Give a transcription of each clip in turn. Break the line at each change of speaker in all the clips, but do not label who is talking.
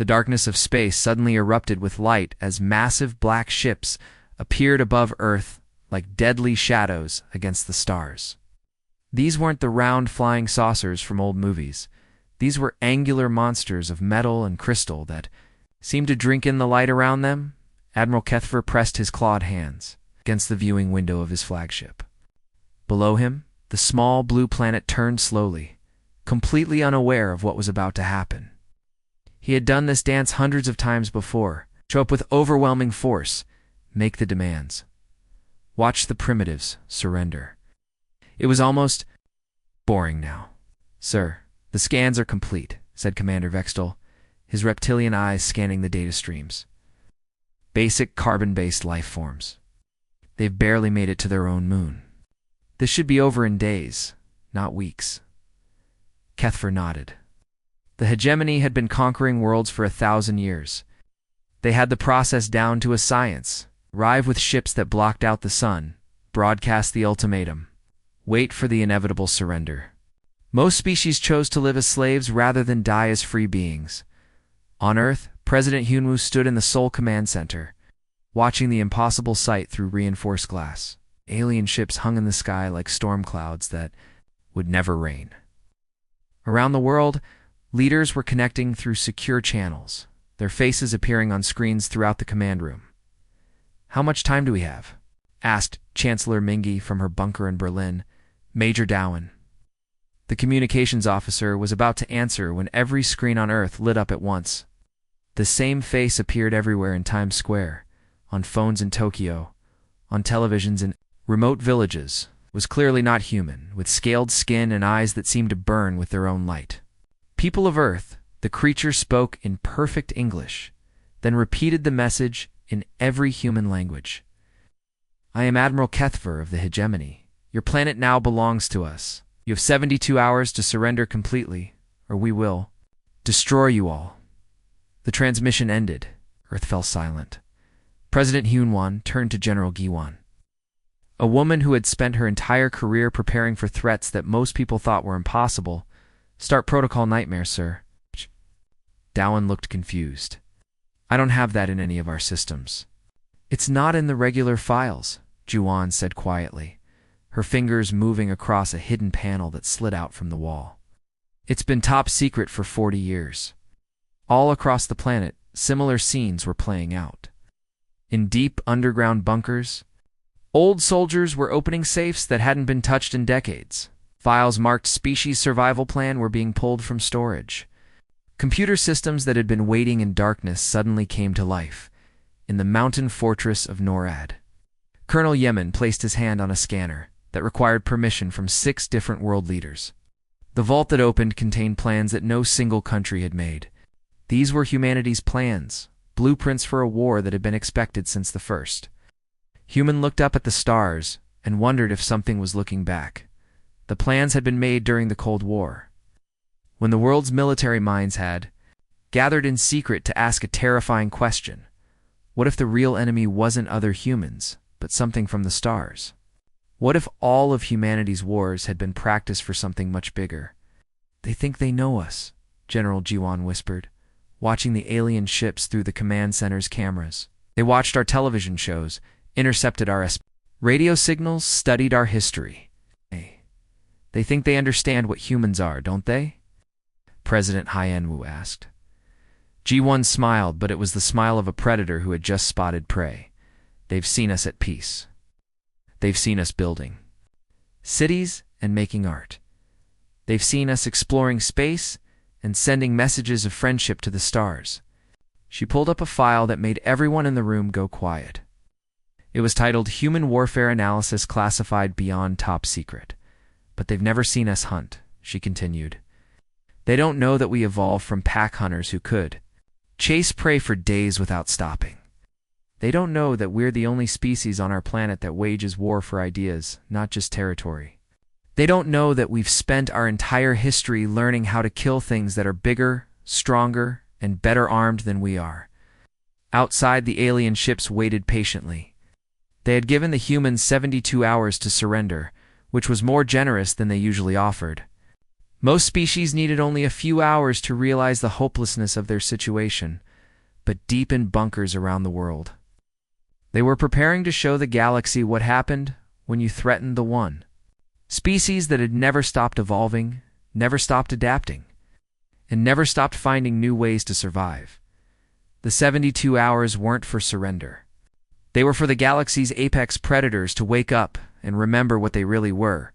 The darkness of space suddenly erupted with light as massive black ships appeared above Earth like deadly shadows against the stars. These weren't the round flying saucers from old movies. These were angular monsters of metal and crystal that seemed to drink in the light around them. Admiral Kethver pressed his clawed hands against the viewing window of his flagship. Below him, the small blue planet turned slowly, completely unaware of what was about to happen. He had done this dance hundreds of times before. Show up with overwhelming force, make the demands. Watch the primitives surrender. It was almost boring now. "Sir, the scans are complete," said Commander Vextel, his reptilian eyes scanning the data streams. "Basic carbon-based life forms. They've barely made it to their own moon. This should be over in days, not weeks." Kethver nodded. The hegemony had been conquering worlds for 1,000 years. They had the process down to a science. Arrive with ships that blocked out the sun, broadcast the ultimatum, wait for the inevitable surrender. Most species chose to live as slaves rather than die as free beings. On Earth, President Hyunwoo stood in the Seoul Command Center, watching the impossible sight through reinforced glass. Alien ships hung in the sky like storm clouds that would never rain. Around the world, leaders were connecting through secure channels, their faces appearing on screens throughout the command room. "How much time do we have?" asked Chancellor Mingi from her bunker in Berlin, Major Dowen. The communications officer was about to answer when every screen on Earth lit up at once. The same face appeared everywhere in Times Square, on phones in Tokyo, on televisions in remote villages. It was clearly not human, with scaled skin and eyes that seemed to burn with their own light. "People of Earth," the creature spoke in perfect English, then repeated the message in every human language. "I am Admiral Kethver of the Hegemony. Your planet now belongs to us. You have 72 hours to surrender completely, or we will destroy you all." The transmission ended. Earth fell silent. President Hyunwon turned to General Giwon. A woman who had spent her entire career preparing for threats that most people thought were impossible. "Start protocol nightmare, sir." Dowen looked confused. "I don't have that in any of our systems." "It's not in the regular files," Juwon said quietly, her fingers moving across a hidden panel that slid out from the wall. "It's been top secret for 40 years. All across the planet, similar scenes were playing out. In deep underground bunkers, old soldiers were opening safes that hadn't been touched in decades. Files marked Species Survival Plan were being pulled from storage. Computer systems that had been waiting in darkness suddenly came to life, in the mountain fortress of NORAD. Colonel Yemen placed his hand on a scanner that required permission from 6 different world leaders. The vault that opened contained plans that no single country had made. These were humanity's plans, blueprints for a war that had been expected since the first. Human looked up at the stars and wondered if something was looking back. The plans had been made during the Cold War, when the world's military minds had gathered in secret to ask a terrifying question. What if the real enemy wasn't other humans, but something from the stars? What if all of humanity's wars had been practice for something much bigger? "They think they know us," General Jiwon whispered, watching the alien ships through the command center's cameras. "They watched our television shows, intercepted our radio signals, studied our history. They think they understand what humans are, don't they?" President Hyenwoo asked. Ji-won smiled, but it was the smile of a predator who had just spotted prey. "They've seen us at peace. They've seen us building cities and making art. They've seen us exploring space and sending messages of friendship to the stars." She pulled up a file that made everyone in the room go quiet. It was titled Human Warfare Analysis Classified Beyond Top Secret. "But they've never seen us hunt," she continued. "They don't know that we evolved from pack hunters who could chase prey for days without stopping. They don't know that we're the only species on our planet that wages war for ideas, not just territory. They don't know that we've spent our entire history learning how to kill things that are bigger, stronger, and better armed than we are." Outside, the alien ships waited patiently. They had given the humans 72 hours to surrender, which was more generous than they usually offered. Most species needed only a few hours to realize the hopelessness of their situation, but deep in bunkers around the world. They were preparing to show the galaxy what happened when you threatened the One. Species that had never stopped evolving, never stopped adapting, and never stopped finding new ways to survive. The 72 hours weren't for surrender. They were for the galaxy's apex predators to wake up and remember what they really were.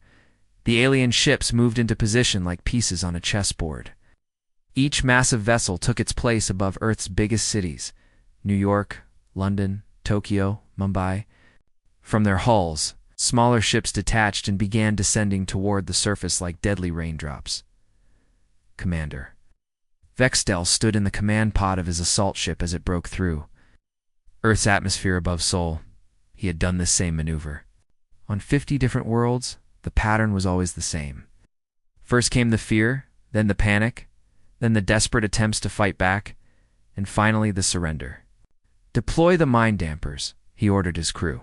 The alien ships moved into position like pieces on a chessboard. Each massive vessel took its place above Earth's biggest cities: New York, London, Tokyo, Mumbai. From their hulls, smaller ships detached and began descending toward the surface like deadly raindrops. Commander Vextel stood in the command pod of his assault ship as it broke through Earth's atmosphere above Sol. He had done this same maneuver. On 50 different worlds, the pattern was always the same. First came the fear, then the panic, then the desperate attempts to fight back, and finally the surrender. Deploy the mind dampers, he ordered his crew.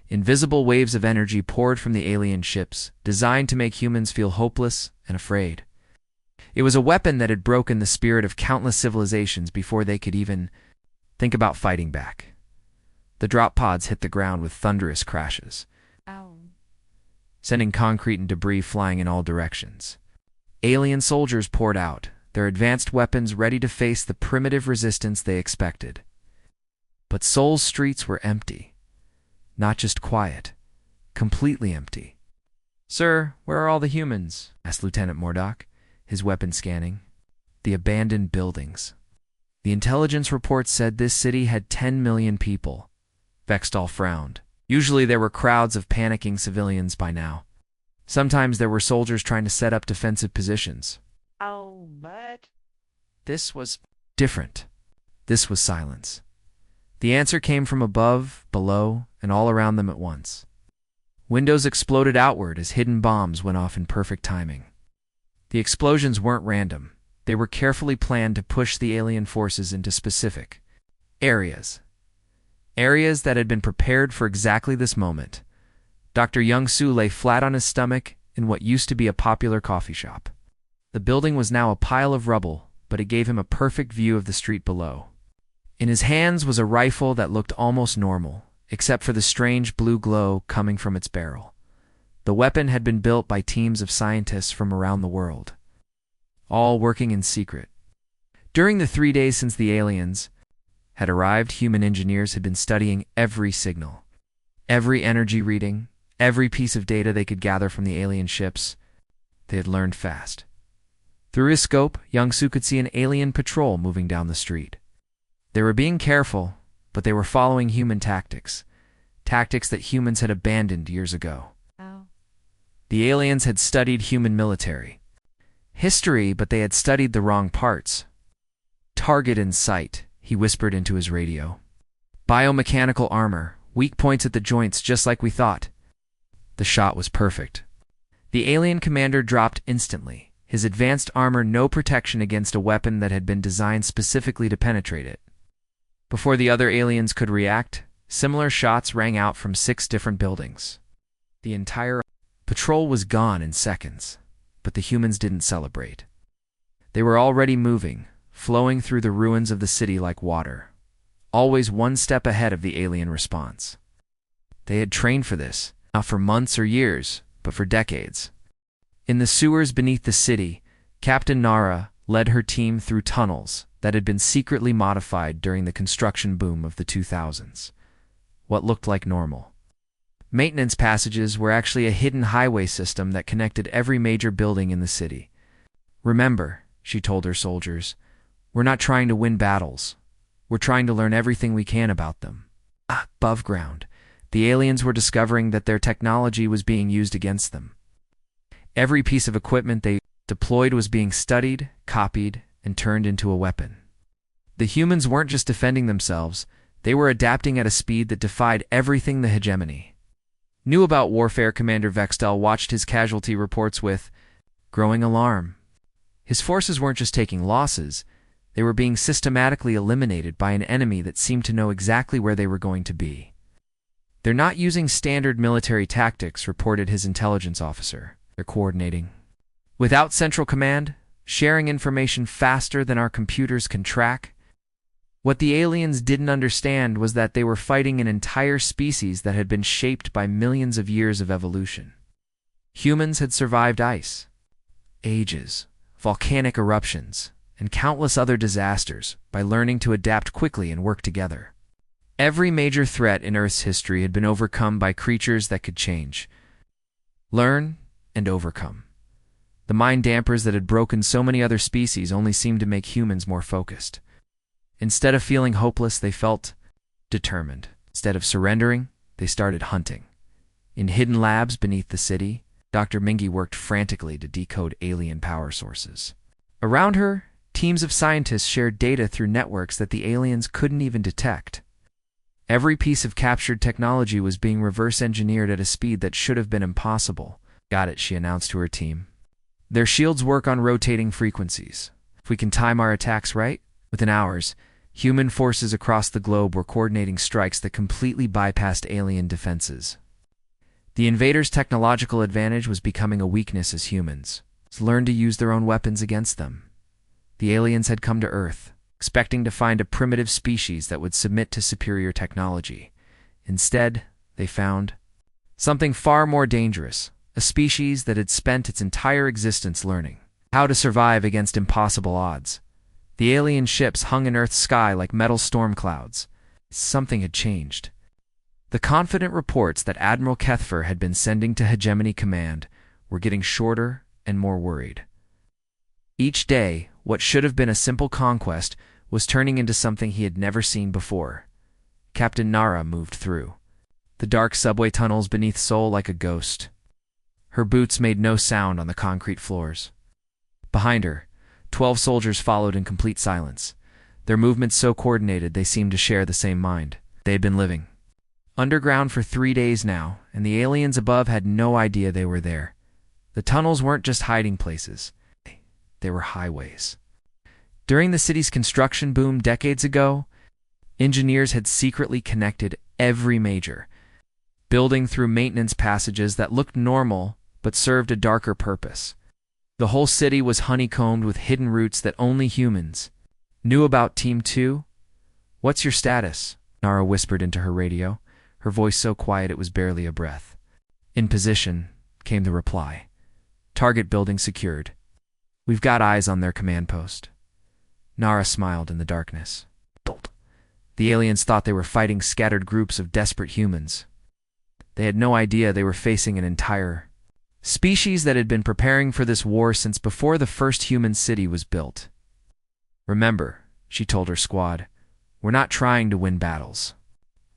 Invisible waves of energy poured from the alien ships, designed to make humans feel hopeless and afraid. It was a weapon that had broken the spirit of countless civilizations before they could even think about fighting back. The drop pods hit the ground with thunderous crashes, sending concrete and debris flying in all directions. Alien soldiers poured out, their advanced weapons ready to face the primitive resistance they expected. But Sol's streets were empty. Not just quiet, completely empty. "Sir, where are all the humans?" asked Lieutenant Murdoch, his weapon scanning. The abandoned buildings. The intelligence report said this city had 10 million people. Vextal frowned. Usually there were crowds of panicking civilians by now. Sometimes there were soldiers trying to set up defensive positions.
But
This was different. This was silence. The answer came from above, below, and all around them at once. Windows exploded outward as hidden bombs went off in perfect timing. The explosions weren't random. They were carefully planned to push the alien forces into specific areas. Areas that had been prepared for exactly this moment. Dr. Young-Soo lay flat on his stomach in what used to be a popular coffee shop. The building was now a pile of rubble, but it gave him a perfect view of the street below. In his hands was a rifle that looked almost normal, except for the strange blue glow coming from its barrel. The weapon had been built by teams of scientists from around the world, all working in secret. During the 3 days since the aliens had arrived, human engineers had been studying every signal, every energy reading, every piece of data they could gather from the alien ships. They had learned fast. Through his scope, Young-Soo could see an alien patrol moving down the street. They were being careful, but they were following human tactics, tactics that humans had abandoned years ago. The aliens had studied human military history, but they had studied the wrong parts. "Target in sight," he whispered into his radio. "Biomechanical armor, weak points at the joints just like we thought." The shot was perfect. The alien commander dropped instantly, his advanced armor no protection against a weapon that had been designed specifically to penetrate it. Before the other aliens could react, similar shots rang out from 6 different buildings. The entire patrol was gone in seconds, but the humans didn't celebrate. They were already moving, flowing through the ruins of the city like water, always one step ahead of the alien response. They had trained for this, not for months or years, but for decades. In the sewers beneath the city, Captain Nara led her team through tunnels that had been secretly modified during the construction boom of the 2000s. What looked like normal maintenance passages were actually a hidden highway system that connected every major building in the city. "Remember," she told her soldiers, "we're not trying to win battles. We're trying to learn everything we can about them." Above ground, the aliens were discovering that their technology was being used against them. Every piece of equipment they deployed was being studied, copied, and turned into a weapon. The humans weren't just defending themselves, they were adapting at a speed that defied everything the hegemony knew about warfare. Commander Vextel watched his casualty reports with growing alarm. His forces weren't just taking losses, they were being systematically eliminated by an enemy that seemed to know exactly where they were going to be. "They're not using standard military tactics," reported his intelligence officer. "They're coordinating Without central command, sharing information faster than our computers can track. What the aliens didn't understand was that they were fighting an entire species that had been shaped by millions of years of evolution. Humans had survived ice, ages, volcanic eruptions, and countless other disasters by learning to adapt quickly and work together. Every major threat in Earth's history had been overcome by creatures that could change, learn, and overcome. The mind dampers that had broken so many other species only seemed to make humans more focused. Instead of feeling hopeless, they felt determined. Instead of surrendering, they started hunting. In hidden labs beneath the city, Dr. Mingy worked frantically to decode alien power sources. Around her, teams of scientists shared data through networks that the aliens couldn't even detect. Every piece of captured technology was being reverse-engineered at a speed that should have been impossible. "Got it," she announced to her team. "Their shields work on rotating frequencies. If we can time our attacks right, within hours, human forces across the globe were coordinating strikes that completely bypassed alien defenses." The invaders' technological advantage was becoming a weakness as humans learned to use their own weapons against them. The aliens had come to Earth, expecting to find a primitive species that would submit to superior technology. Instead, they found something far more dangerous, a species that had spent its entire existence learning how to survive against impossible odds. The alien ships hung in Earth's sky like metal storm clouds. Something had changed. The confident reports that Admiral Kethfer had been sending to Hegemony Command were getting shorter and more worried. Each day, what should have been a simple conquest was turning into something he had never seen before. Captain Nara moved through the dark subway tunnels beneath Seoul like a ghost. Her boots made no sound on the concrete floors. Behind her, 12 soldiers followed in complete silence, their movements so coordinated they seemed to share the same mind. They had been living underground for 3 days now, and the aliens above had no idea they were there. The tunnels weren't just hiding places. They were highways. During the city's construction boom decades ago, engineers had secretly connected every major building through maintenance passages that looked normal but served a darker purpose. The whole city was honeycombed with hidden routes that only humans knew about. Team 2? "What's your status?" Nara whispered into her radio, her voice so quiet it was barely a breath. "In position," came the reply. "Target building secured. We've got eyes on their command post." Nara smiled in the darkness. The aliens thought they were fighting scattered groups of desperate humans. They had no idea they were facing an entire species that had been preparing for this war since before the first human city was built. "Remember," she told her squad, "we're not trying to win battles.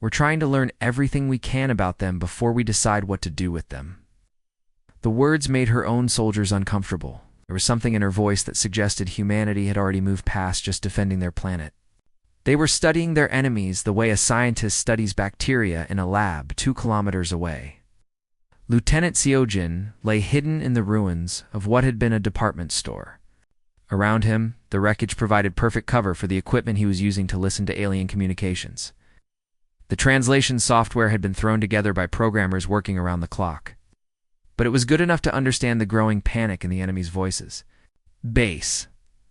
We're trying to learn everything we can about them before we decide what to do with them." The words made her own soldiers uncomfortable. There was something in her voice that suggested humanity had already moved past just defending their planet. They were studying their enemies the way a scientist studies bacteria in a lab 2 kilometers away. Lieutenant Seojin lay hidden in the ruins of what had been a department store. Around him, the wreckage provided perfect cover for the equipment he was using to listen to alien communications. The translation software had been thrown together by programmers working around the clock. But it was good enough to understand the growing panic in the enemy's voices. "Base.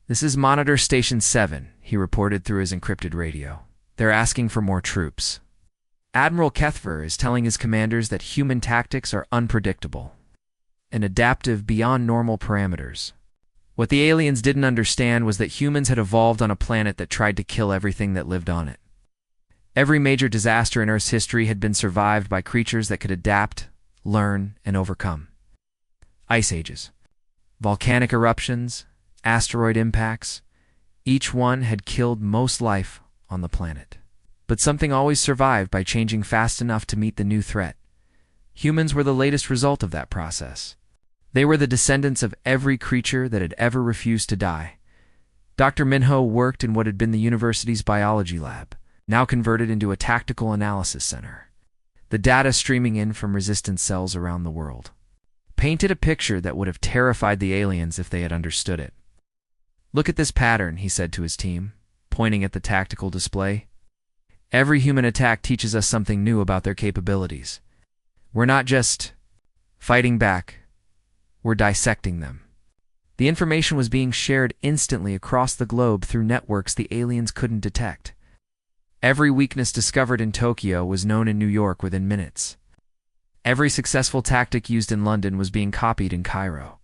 This is Monitor Station 7, he reported through his encrypted radio. "They're asking for more troops. Admiral Kethfer is telling his commanders that human tactics are unpredictable and adaptive beyond normal parameters." What the aliens didn't understand was that humans had evolved on a planet that tried to kill everything that lived on it. Every major disaster in Earth's history had been survived by creatures that could adapt, learn, and overcome. Ice ages, volcanic eruptions, asteroid impacts, each one had killed most life on the planet. But something always survived by changing fast enough to meet the new threat. Humans were the latest result of that process. They were the descendants of every creature that had ever refused to die. Dr. Minho worked in what had been the university's biology lab, now converted into a tactical analysis center. The data streaming in from resistance cells around the world painted a picture that would have terrified the aliens if they had understood it. "Look at this pattern," he said to his team, pointing at the tactical display. "Every human attack teaches us something new about their capabilities. We're not just fighting back, we're dissecting them." The information was being shared instantly across the globe through networks the aliens couldn't detect. Every weakness discovered in Tokyo was known in New York within minutes. Every successful tactic used in London was being copied in Cairo.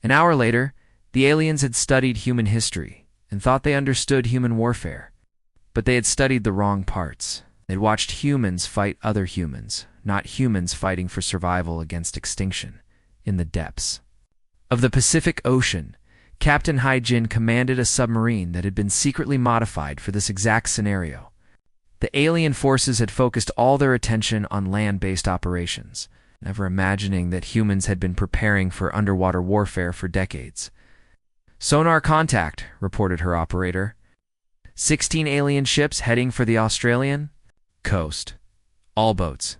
An hour later, the aliens had studied human history and thought they understood human warfare. But they had studied the wrong parts. They'd watched humans fight other humans, not humans fighting for survival against extinction, in the depths of the Pacific Ocean. Captain Hai-Jin commanded a submarine that had been secretly modified for this exact scenario. The alien forces had focused all their attention on land-based operations, never imagining that humans had been preparing for underwater warfare for decades. "Sonar contact," reported her operator. 16 alien ships heading for the Australian coast. "All boats.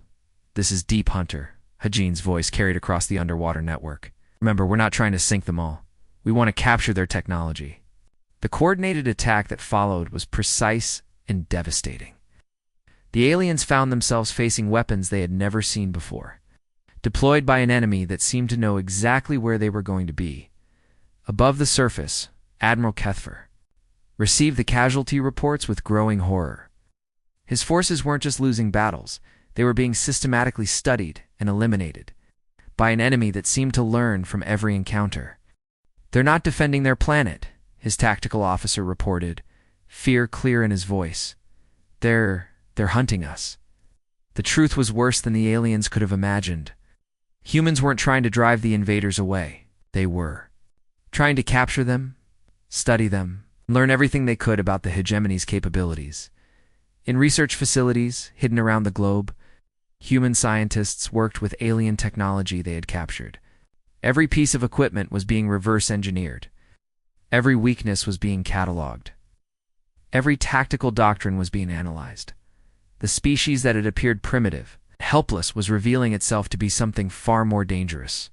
This is Deep Hunter," Hajin's voice carried across the underwater network. "Remember, we're not trying to sink them all. We want to capture their technology." The coordinated attack that followed was precise and devastating. The aliens found themselves facing weapons they had never seen before, deployed by an enemy that seemed to know exactly where they were going to be. Above the surface, Admiral Kethfer received the casualty reports with growing horror. His forces weren't just losing battles, they were being systematically studied and eliminated by an enemy that seemed to learn from every encounter. "They're not defending their planet," his tactical officer reported, fear clear in his voice. They're hunting us." The truth was worse than the aliens could have imagined. Humans weren't trying to drive the invaders away. They were trying to capture them, study them, learn everything they could about the hegemony's capabilities. In research facilities hidden around the globe, human scientists worked with alien technology they had captured. Every piece of equipment was being reverse-engineered. Every weakness was being cataloged. Every tactical doctrine was being analyzed. The species that had appeared primitive, helpless, was revealing itself to be something far more dangerous.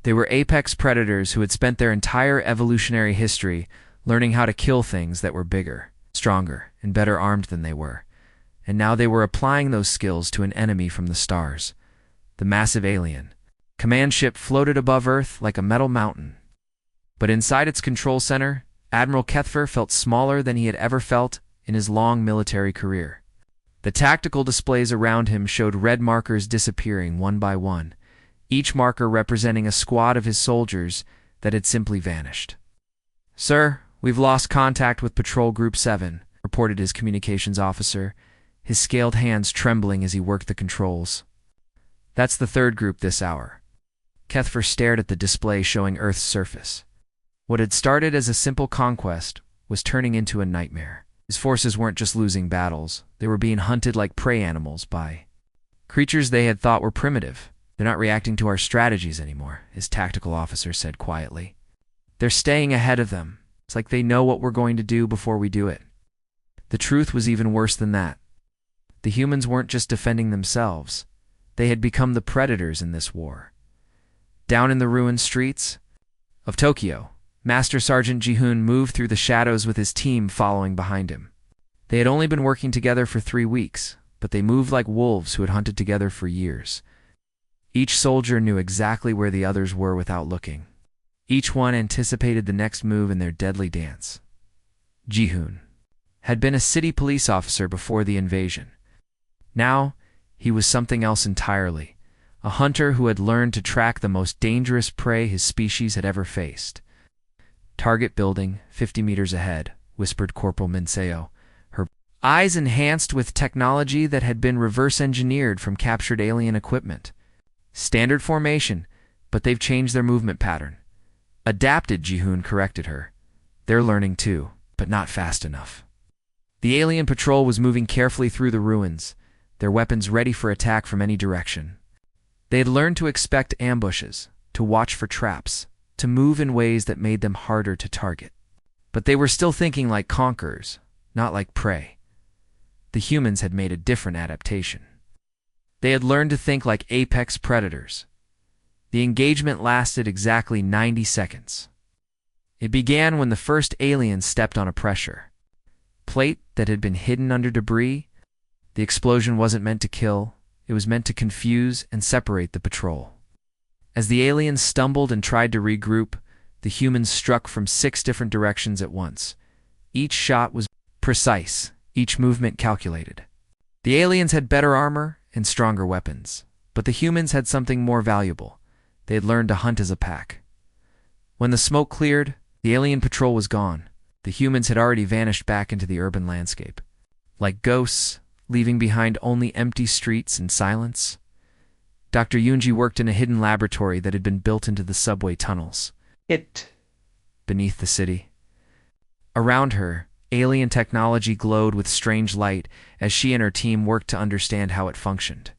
They were apex predators who had spent their entire evolutionary history learning how to kill things that were bigger, stronger, and better armed than they were. And now they were applying those skills to an enemy from the stars, the massive alien. Command ship floated above Earth like a metal mountain. But inside its control center, Admiral Kethfer felt smaller than he had ever felt in his long military career. The tactical displays around him showed red markers disappearing one by one, each marker representing a squad of his soldiers that had simply vanished. "Sir, we've lost contact with Patrol Group 7, reported his communications officer, his scaled hands trembling as he worked the controls. "That's the third group this hour." Kethfer stared at the display showing Earth's surface. What had started as a simple conquest was turning into a nightmare. His forces weren't just losing battles, they were being hunted like prey animals by creatures they had thought were primitive. "They're not reacting to our strategies anymore," his tactical officer said quietly. "They're staying ahead of them. It's like they know what we're going to do before we do it." The truth was even worse than that. The humans weren't just defending themselves. They had become the predators in this war. Down in the ruined streets of Tokyo, Master Sergeant Ji-hoon moved through the shadows with his team following behind him. They had only been working together for 3 weeks, but they moved like wolves who had hunted together for years. Each soldier knew exactly where the others were without looking. Each one anticipated the next move in their deadly dance. Ji-hoon had been a city police officer before the invasion. Now, he was something else entirely, a hunter who had learned to track the most dangerous prey his species had ever faced. "Target building, 50 meters ahead," whispered Corporal Minseo, her eyes enhanced with technology that had been reverse-engineered from captured alien equipment. "Standard formation, but they've changed their movement pattern." "Adapted," Ji-hoon corrected her. "They're learning too, but not fast enough." The alien patrol was moving carefully through the ruins, their weapons ready for attack from any direction. They had learned to expect ambushes, to watch for traps, to move in ways that made them harder to target. But they were still thinking like conquerors, not like prey. The humans had made a different adaptation. They had learned to think like apex predators. The engagement lasted exactly 90 seconds. It began when the first alien stepped on a pressure plate that had been hidden under debris. The explosion wasn't meant to kill, it was meant to confuse and separate the patrol. As the aliens stumbled and tried to regroup, The humans struck from 6 different directions at once. Each shot was precise, each movement calculated. The aliens had better armor and stronger weapons, but the humans had something more valuable. They had learned to hunt as a pack. When the smoke cleared, the alien patrol was gone. The humans had already vanished back into the urban landscape. Like ghosts, leaving behind only empty streets and silence. Dr. Yunji worked in a hidden laboratory that had been built into the subway tunnels beneath the city. Around her, alien technology glowed with strange light as she and her team worked to understand how it functioned.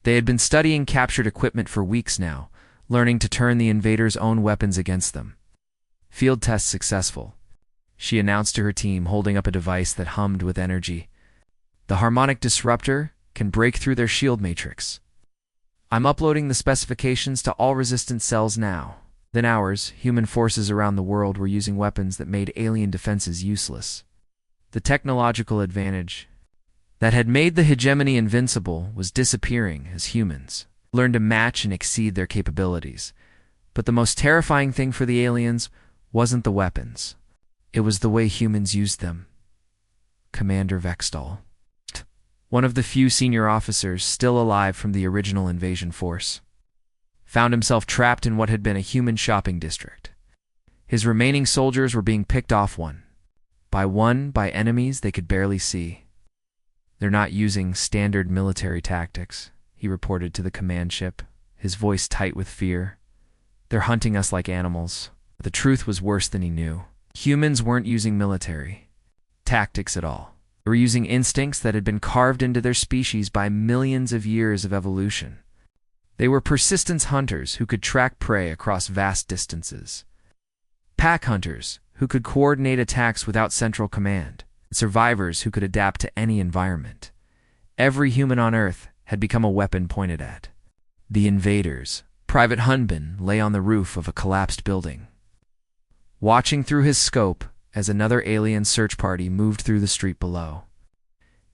They had been studying captured equipment for weeks now, learning to turn the invaders' own weapons against them. Field test successful, she announced to her team, holding up a device that hummed with energy. The harmonic disruptor can break through their shield matrix. I'm uploading the specifications to all resistance cells now. Within hours, human forces around the world were using weapons that made alien defenses useless. The technological advantage that had made the hegemony invincible was disappearing as humans learned to match and exceed their capabilities. But the most terrifying thing for the aliens wasn't the weapons. It was the way humans used them. Commander Vextal, one of the few senior officers still alive from the original invasion force, found himself trapped in what had been a human shopping district. His remaining soldiers were being picked off one by enemies they could barely see. They're not using standard military tactics, he reported to the command ship, his voice tight with fear. They're hunting us like animals. But the truth was worse than he knew. Humans weren't using military tactics at all. They were using instincts that had been carved into their species by millions of years of evolution. They were persistence hunters who could track prey across vast distances. Pack hunters who could coordinate attacks without central command. Survivors who could adapt to any environment. Every human on Earth had become a weapon pointed at. The invaders. Private Hunbin lay on the roof of a collapsed building, watching through his scope as another alien search party moved through the street below.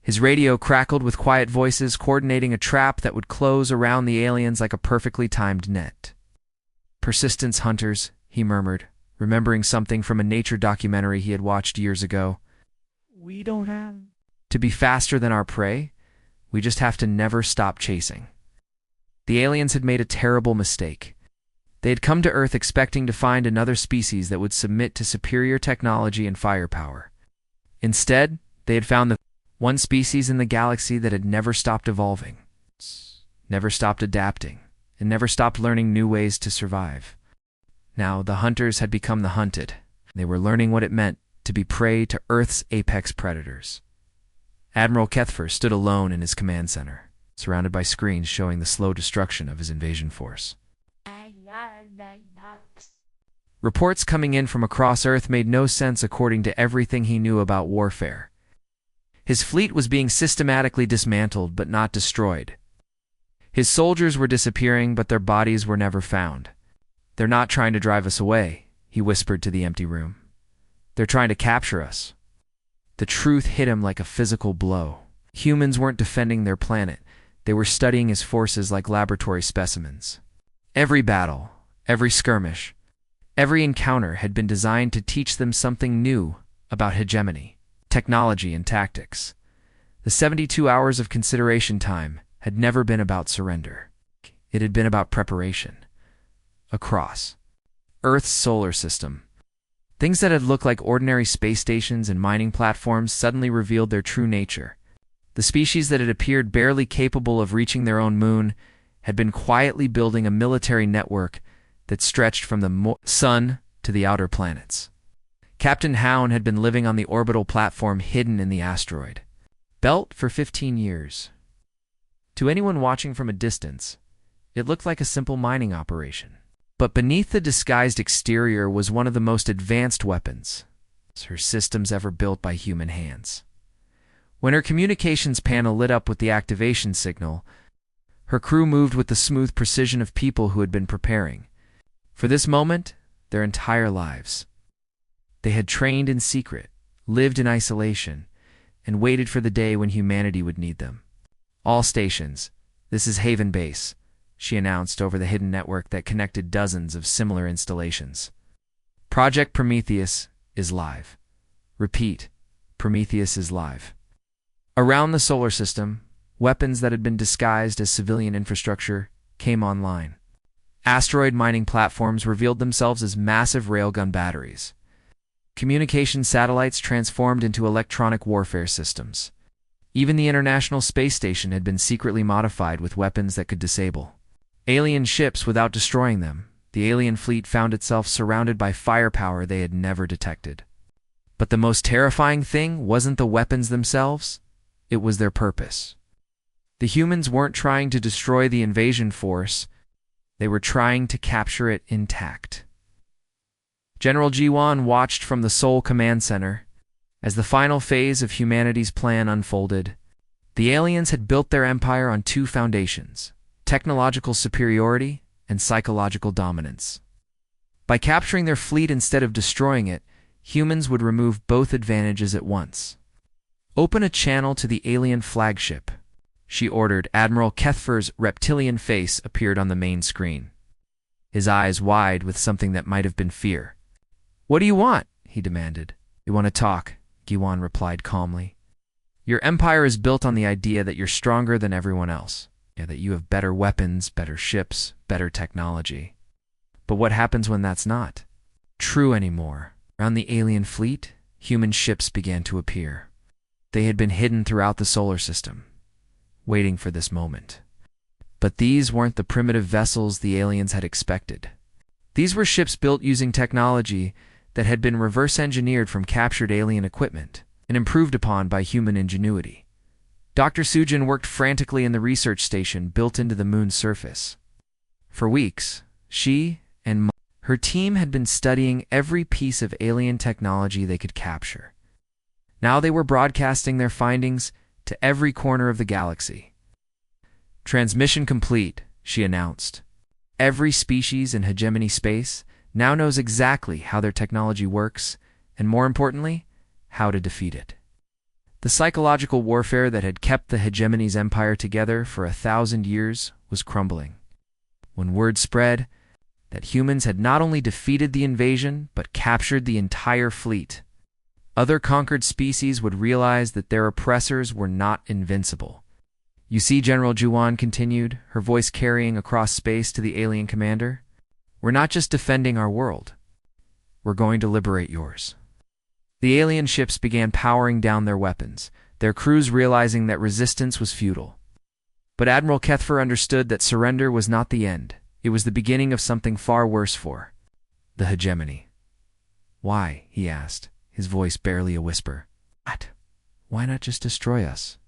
His radio crackled with quiet voices coordinating a trap that would close around the aliens like a perfectly timed net. Persistence hunters, he murmured, remembering something from a nature documentary he had watched years ago.
We don't have
To be faster than our prey, we just have to never stop chasing. The aliens had made a terrible mistake. They had come to Earth expecting to find another species that would submit to superior technology and firepower. Instead, they had found the one species in the galaxy that had never stopped evolving, never stopped adapting, and never stopped learning new ways to survive. Now, the hunters had become the hunted. They were learning what it meant to be prey to Earth's apex predators. Admiral Kethfer stood alone in his command center, surrounded by screens showing the slow destruction of his invasion force. Reports coming in from across Earth made no sense according to everything he knew about warfare. His fleet was being systematically dismantled but not destroyed. His soldiers were disappearing but their bodies were never found. They're not trying to drive us away, he whispered to the empty room. They're trying to capture us. The truth hit him like a physical blow. Humans weren't defending their planet. They were studying his forces like laboratory specimens. Every battle, every skirmish, every encounter had been designed to teach them something new about hegemony, technology, and tactics. The 72 hours of consideration time had never been about surrender. It had been about preparation. Across Earth's solar system, things that had looked like ordinary space stations and mining platforms suddenly revealed their true nature. The species that had appeared barely capable of reaching their own moon had been quietly building a military network that stretched from the sun to the outer planets. Captain Hound had been living on the orbital platform hidden in the asteroid belt for 15 years. To anyone watching from a distance, it looked like a simple mining operation. But beneath the disguised exterior was one of the most advanced weapons her systems ever built by human hands. When her communications panel lit up with the activation signal, her crew moved with the smooth precision of people who had been preparing for this moment their entire lives. They had trained in secret, lived in isolation, and waited for the day when humanity would need them. All stations, this is Haven Base, she announced over the hidden network that connected dozens of similar installations. Project Prometheus is live. Repeat, Prometheus is live. Around the solar system, weapons that had been disguised as civilian infrastructure came online. Asteroid mining platforms revealed themselves as massive railgun batteries. Communication satellites transformed into electronic warfare systems. Even the International Space Station had been secretly modified with weapons that could disable alien ships without destroying them. The alien fleet found itself surrounded by firepower they had never detected. But the most terrifying thing wasn't the weapons themselves, it was their purpose. The humans weren't trying to destroy the invasion force, they were trying to capture it intact. General Jiwan watched from the Seoul Command Center. As the final phase of humanity's plan unfolded, the aliens had built their empire on two foundations: technological superiority and psychological dominance. By capturing their fleet instead of destroying it, humans would remove both advantages at once. "Open a channel to the alien flagship," she ordered. Admiral Kethfer's reptilian face appeared on the main screen, his eyes wide with something that might have been fear. "What do you want?" he demanded. "We want to talk," Giwan replied calmly. "Your empire is built on the idea that you're stronger than everyone else, that you have better weapons, better ships, better technology. But what happens when that's not true anymore?" Around the alien fleet, human ships began to appear. They had been hidden throughout the solar system, waiting for this moment. But these weren't the primitive vessels the aliens had expected. These were ships built using technology that had been reverse-engineered from captured alien equipment and improved upon by human ingenuity. Dr. Sujin worked frantically in the research station built into the moon's surface. For weeks, she and her team had been studying every piece of alien technology they could capture. Now they were broadcasting their findings to every corner of the galaxy. "Transmission complete," she announced. "Every species in hegemony space now knows exactly how their technology works, and more importantly, how to defeat it." The psychological warfare that had kept the hegemony's empire together for 1,000 years was crumbling. When word spread that humans had not only defeated the invasion, but captured the entire fleet, other conquered species would realize that their oppressors were not invincible. "You see," General Juwan continued, her voice carrying across space to the alien commander, "we're not just defending our world. We're going to liberate yours." The alien ships began powering down their weapons, their crews realizing that resistance was futile. But Admiral Kethfer understood that surrender was not the end. It was the beginning of something far worse for the hegemony. "Why?" he asked, his voice barely a whisper. "What? Why not just destroy us?"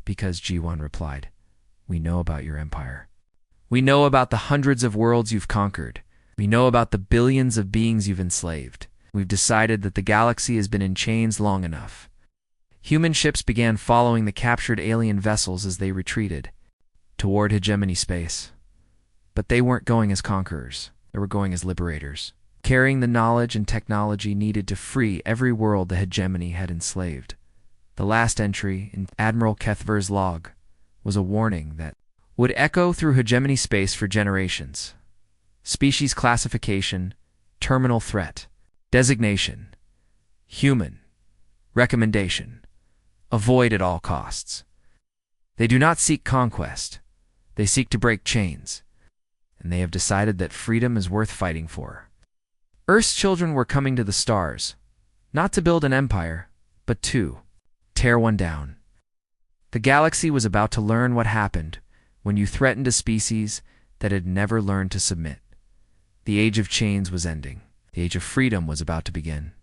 "Because," G1 replied, "we know about your empire. We know about the hundreds of worlds you've conquered. We know about the billions of beings you've enslaved. We've decided that the galaxy has been in chains long enough." Human ships began following the captured alien vessels as they retreated toward hegemony space. But they weren't going as conquerors. They were going as liberators, carrying the knowledge and technology needed to free every world the hegemony had enslaved. The last entry in Admiral Kethver's log was a warning that would echo through hegemony space for generations. Species classification, terminal threat, designation, human, recommendation, avoid at all costs. They do not seek conquest. They seek to break chains. And they have decided that freedom is worth fighting for. Earth's children were coming to the stars, not to build an empire, but to tear one down. The galaxy was about to learn what happened when you threatened a species that had never learned to submit. The age of chains was ending. The age of freedom was about to begin.